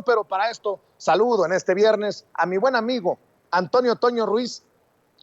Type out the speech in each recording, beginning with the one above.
pero para esto saludo en este viernes a mi buen amigo Antonio Toño Ruiz,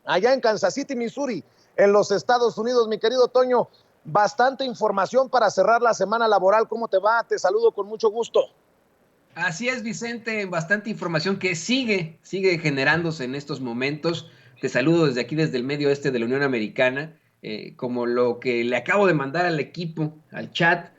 allá en Kansas City, Missouri, en los Estados Unidos. Mi querido Toño, bastante información para cerrar la semana laboral. ¿Cómo te va? Te saludo con mucho gusto. Así es, Vicente, bastante información que sigue generándose en estos momentos. Te saludo desde aquí, desde el medio oeste de la Unión Americana, como lo que le acabo de mandar al equipo, al chat.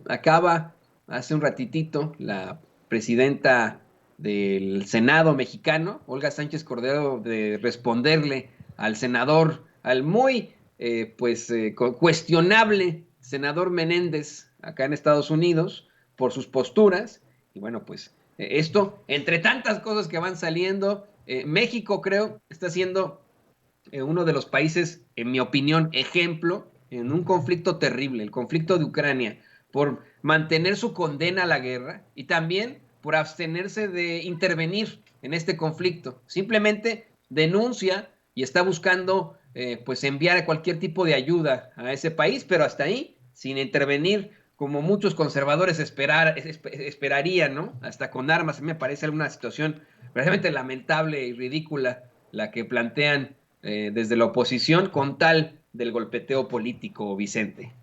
Acaba hace un ratitito la presidenta del Senado mexicano, Olga Sánchez Cordero, de responderle al senador, al muy cuestionable senador Menéndez, acá en Estados Unidos, por sus posturas. Y bueno, pues esto, entre tantas cosas que van saliendo, México creo está siendo uno de los países, en mi opinión, ejemplo en un conflicto terrible, el conflicto de Ucrania, por mantener su condena a la guerra y también por abstenerse de intervenir en este conflicto. Simplemente denuncia y está buscando pues enviar cualquier tipo de ayuda a ese país, pero hasta ahí, sin intervenir como muchos conservadores esperarían, ¿no? Hasta con armas. A mí me parece una situación realmente lamentable y ridícula la que plantean desde la oposición con tal del golpeteo político, Vicente.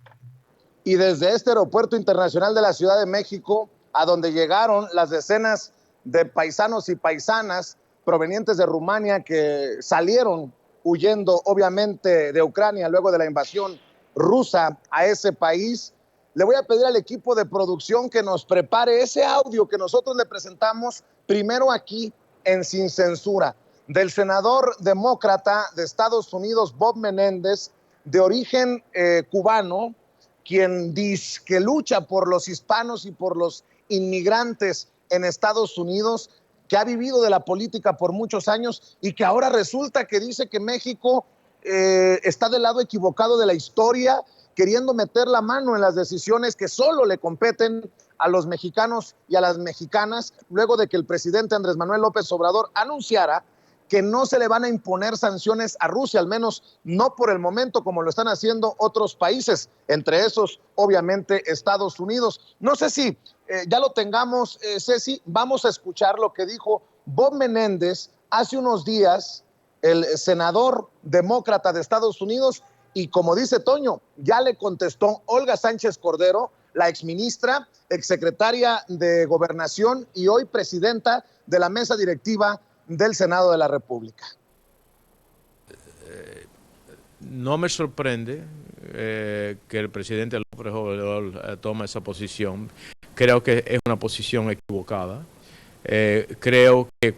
Y desde este aeropuerto internacional de la Ciudad de México, a donde llegaron las decenas de paisanos y paisanas provenientes de Rumania que salieron huyendo obviamente de Ucrania luego de la invasión rusa a ese país, le voy a pedir al equipo de producción que nos prepare ese audio que nosotros le presentamos primero aquí en Sin Censura, del senador demócrata de Estados Unidos, Bob Menéndez, de origen cubano, quien dice que lucha por los hispanos y por los inmigrantes en Estados Unidos, que ha vivido de la política por muchos años y que ahora resulta que dice que México está del lado equivocado de la historia, queriendo meter la mano en las decisiones que solo le competen a los mexicanos y a las mexicanas, luego de que el presidente Andrés Manuel López Obrador anunciara que no se le van a imponer sanciones a Rusia, al menos no por el momento, como lo están haciendo otros países, entre esos, obviamente, Estados Unidos. No sé si ya lo tengamos, Ceci, vamos a escuchar lo que dijo Bob Menéndez hace unos días, el senador demócrata de Estados Unidos, y como dice Toño, ya le contestó Olga Sánchez Cordero, la exministra, exsecretaria de Gobernación y hoy presidenta de la mesa directiva del Senado de la República. No me sorprende que el presidente López Obrador tome esa posición. Creo que es una posición equivocada. Creo que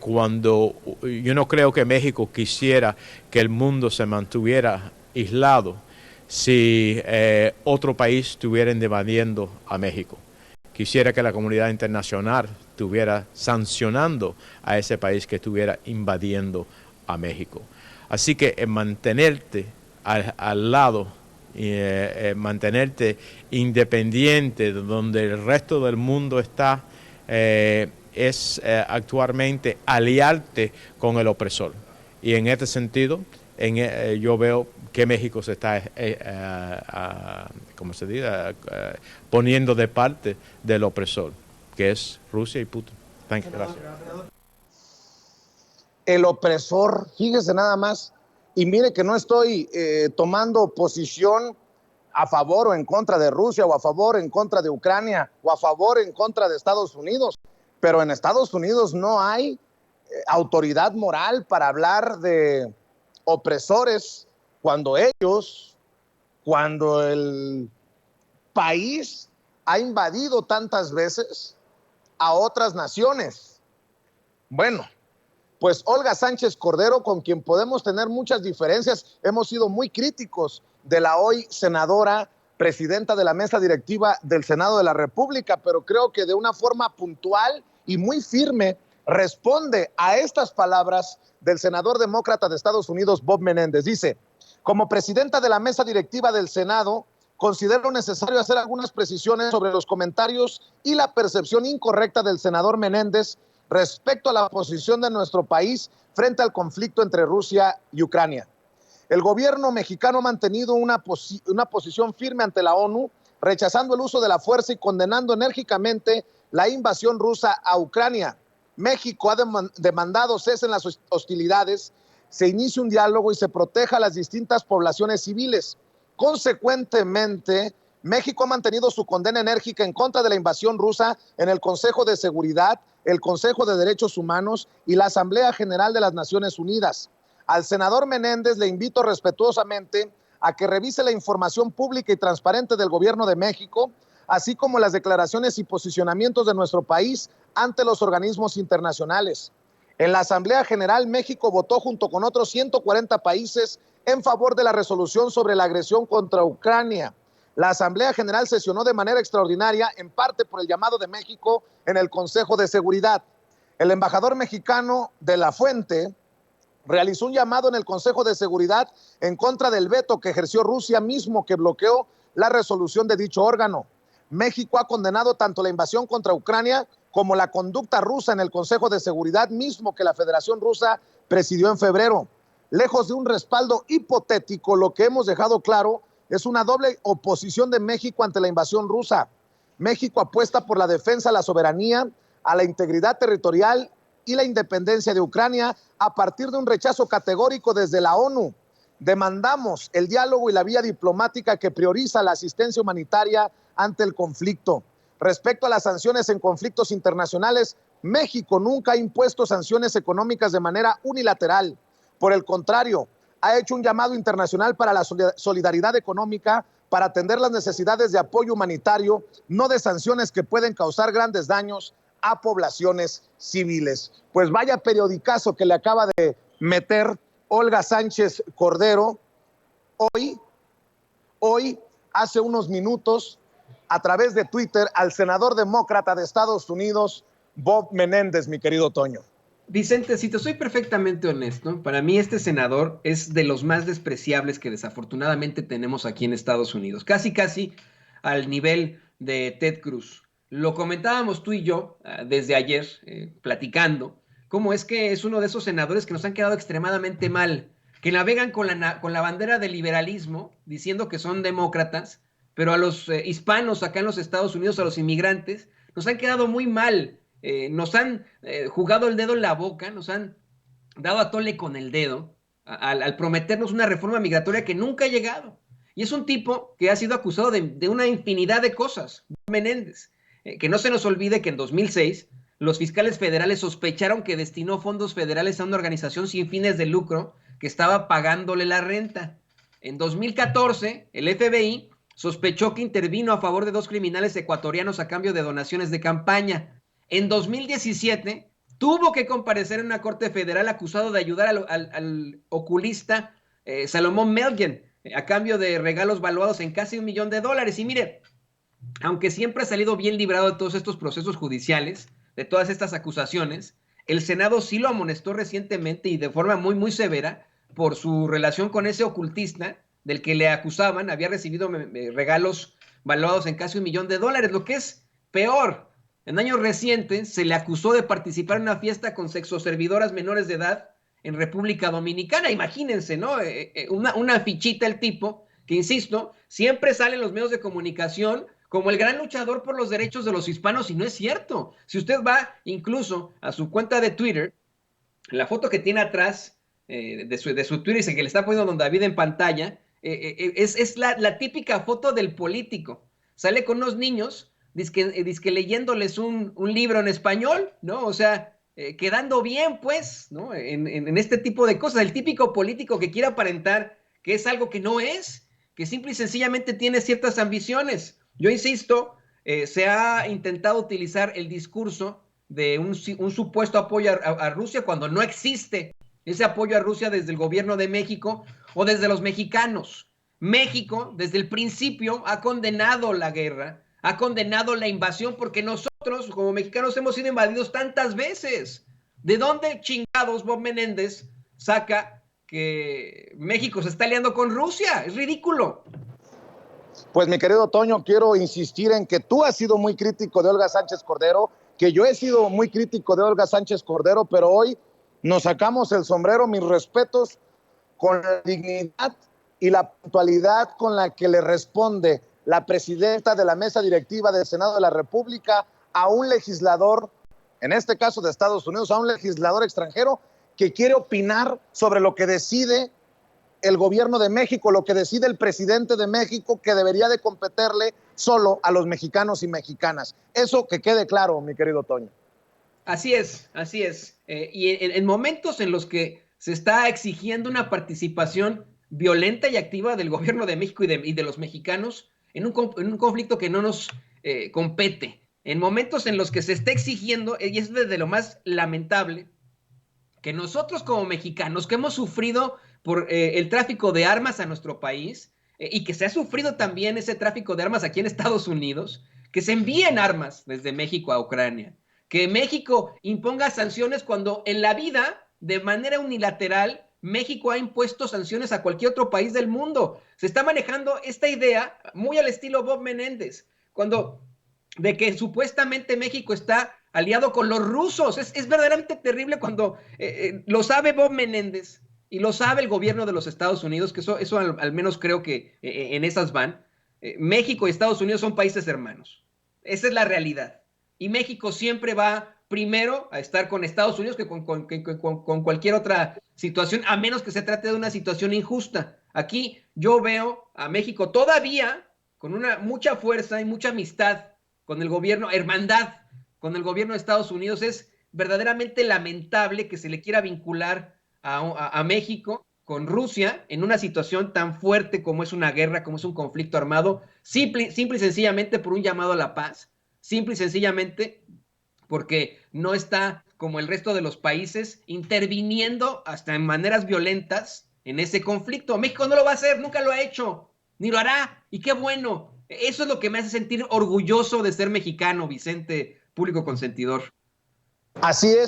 yo no creo que México quisiera que el mundo se mantuviera aislado si otro estuviera estuviera invadiendo a México. Quisiera que la comunidad internacional estuviera sancionando a ese país que estuviera invadiendo a México. Así que mantenerte al lado, mantenerte independiente de donde el resto del mundo está, es actualmente aliarte con el opresor. Y en este sentido, yo veo que México se está, ¿cómo se dice?, poniendo de parte del opresor, que es Rusia y Putin. Gracias. El opresor, fíjese nada más, y mire que no estoy tomando posición a favor o en contra de Rusia, o a favor o en contra de Ucrania, o a favor o en contra de Estados Unidos, pero en Estados Unidos no hay autoridad moral para hablar de opresores cuando el país ha invadido tantas veces a otras naciones. Bueno, pues Olga Sánchez Cordero, con quien podemos tener muchas diferencias, hemos sido muy críticos de la hoy senadora, presidenta de la mesa directiva del Senado de la República, pero creo que de una forma puntual y muy firme responde a estas palabras del senador demócrata de Estados Unidos, Bob Menéndez. Dice: como presidenta de la mesa directiva del Senado, considero necesario hacer algunas precisiones sobre los comentarios y la percepción incorrecta del senador Menéndez respecto a la posición de nuestro país frente al conflicto entre Rusia y Ucrania. El gobierno mexicano ha mantenido una posición firme ante la ONU, rechazando el uso de la fuerza y condenando enérgicamente la invasión rusa a Ucrania. México ha demandado cesen las hostilidades, se inicie un diálogo y se proteja a las distintas poblaciones civiles. Consecuentemente, México ha mantenido su condena enérgica en contra de la invasión rusa en el Consejo de Seguridad, el Consejo de Derechos Humanos y la Asamblea General de las Naciones Unidas. Al senador Menéndez le invito respetuosamente a que revise la información pública y transparente del Gobierno de México, así como las declaraciones y posicionamientos de nuestro país ante los organismos internacionales. En la Asamblea General, México votó junto con otros 140 países en favor de la resolución sobre la agresión contra Ucrania. La Asamblea General sesionó de manera extraordinaria, en parte por el llamado de México en el Consejo de Seguridad. El embajador mexicano de la Fuente realizó un llamado en el Consejo de Seguridad en contra del veto que ejerció Rusia, mismo que bloqueó la resolución de dicho órgano. México ha condenado tanto la invasión contra Ucrania como la conducta rusa en el Consejo de Seguridad, mismo que la Federación Rusa presidió en febrero. Lejos de un respaldo hipotético, lo que hemos dejado claro es una doble oposición de México ante la invasión rusa. México apuesta por la defensa a la soberanía, a la integridad territorial y la independencia de Ucrania a partir de un rechazo categórico desde la ONU. Demandamos el diálogo y la vía diplomática que prioriza la asistencia humanitaria ante el conflicto. Respecto a las sanciones en conflictos internacionales, México nunca ha impuesto sanciones económicas de manera unilateral. Por el contrario, ha hecho un llamado internacional para la solidaridad económica para atender las necesidades de apoyo humanitario, no de sanciones que pueden causar grandes daños a poblaciones civiles. Pues vaya periodicazo que le acaba de meter Olga Sánchez Cordero hoy, hace unos minutos, a través de Twitter, al senador demócrata de Estados Unidos, Bob Menéndez, mi querido Toño. Vicente, si te soy perfectamente honesto, para mí este senador es de los más despreciables que desafortunadamente tenemos aquí en Estados Unidos. Casi al nivel de Ted Cruz. Lo comentábamos tú y yo desde ayer, platicando, cómo es que es uno de esos senadores que nos han quedado extremadamente mal, que navegan con la bandera del liberalismo, diciendo que son demócratas, pero a los hispanos acá en los Estados Unidos, a los inmigrantes, nos han quedado muy mal. Nos han jugado el dedo en la boca, nos han dado a tole con el dedo al prometernos una reforma migratoria que nunca ha llegado. Y es un tipo que ha sido acusado de una infinidad de cosas, Menéndez. Que no se nos olvide que en 2006 los fiscales federales sospecharon que destinó fondos federales a una organización sin fines de lucro que estaba pagándole la renta. En 2014, el FBI sospechó que intervino a favor de 2 criminales ecuatorianos a cambio de donaciones de campaña. En 2017 tuvo que comparecer en una corte federal acusado de ayudar al oculista Salomón Melgen a cambio de regalos valuados en casi $1 millón. Y mire, aunque siempre ha salido bien librado de todos estos procesos judiciales, de todas estas acusaciones, el Senado sí lo amonestó recientemente y de forma muy severa por su relación con ese ocultista del que le acusaban, había recibido regalos valuados en casi $1 millón. Lo que es peor, en años recientes se le acusó de participar en una fiesta con sexoservidoras menores de edad en República Dominicana. Imagínense, ¿no? Una fichita el tipo, que insisto, siempre sale en los medios de comunicación como el gran luchador por los derechos de los hispanos, y no es cierto. Si usted va incluso a su cuenta de Twitter, la foto que tiene atrás de su Twitter, y que le está poniendo don David en pantalla, es la típica foto del político. Sale con unos niños, dizque leyéndoles un libro en español, ¿no? O sea, quedando bien, pues, ¿no? En este tipo de cosas. El típico político que quiere aparentar que es algo que no es, que simple y sencillamente tiene ciertas ambiciones. Yo insisto, se ha intentado utilizar el discurso de un supuesto apoyo a Rusia cuando no existe ese apoyo a Rusia desde el gobierno de México o desde los mexicanos. México, desde el principio, ha condenado la guerra, ha condenado la invasión, porque nosotros, como mexicanos, hemos sido invadidos tantas veces. ¿De dónde chingados Bob Menéndez saca que México se está aliando con Rusia? Es ridículo. Pues mi querido Toño, quiero insistir en que tú has sido muy crítico de Olga Sánchez Cordero, que yo he sido muy crítico de Olga Sánchez Cordero, pero hoy nos sacamos el sombrero, mis respetos, con la dignidad y la puntualidad con la que le responde la presidenta de la mesa directiva del Senado de la República a un legislador, en este caso de Estados Unidos, a un legislador extranjero que quiere opinar sobre lo que decide el gobierno de México, lo que decide el presidente de México, que debería de competirle solo a los mexicanos y mexicanas. Eso que quede claro, mi querido Toño. Así es, así es. Y en momentos en los que se está exigiendo una participación violenta y activa del gobierno de México y de los mexicanos en un conflicto que no nos compete, en momentos en los que se está exigiendo, y es de lo más lamentable, que nosotros como mexicanos que hemos sufrido por el tráfico de armas a nuestro país y que se ha sufrido también ese tráfico de armas aquí en Estados Unidos, que se envíen armas desde México a Ucrania, que México imponga sanciones cuando en la vida, de manera unilateral, México ha impuesto sanciones a cualquier otro país del mundo. Se está manejando esta idea muy al estilo Bob Menéndez, cuando de que supuestamente México está aliado con los rusos. Es verdaderamente terrible cuando lo sabe Bob Menéndez y lo sabe el gobierno de los Estados Unidos, que eso al menos creo que en esas van. México y Estados Unidos son países hermanos. Esa es la realidad. Y México siempre va primero a estar con Estados Unidos que con cualquier otra situación, a menos que se trate de una situación injusta. Aquí yo veo a México todavía con mucha fuerza y mucha amistad con el gobierno, hermandad con el gobierno de Estados Unidos. Es verdaderamente lamentable que se le quiera vincular a México con Rusia en una situación tan fuerte como es una guerra, como es un conflicto armado, simple y sencillamente por un llamado a la paz, simple y sencillamente porque no está como el resto de los países interviniendo hasta en maneras violentas en ese conflicto. México no lo va a hacer, nunca lo ha hecho, ni lo hará, y qué bueno. Eso es lo que me hace sentir orgulloso de ser mexicano, Vicente, público consentidor. Así es.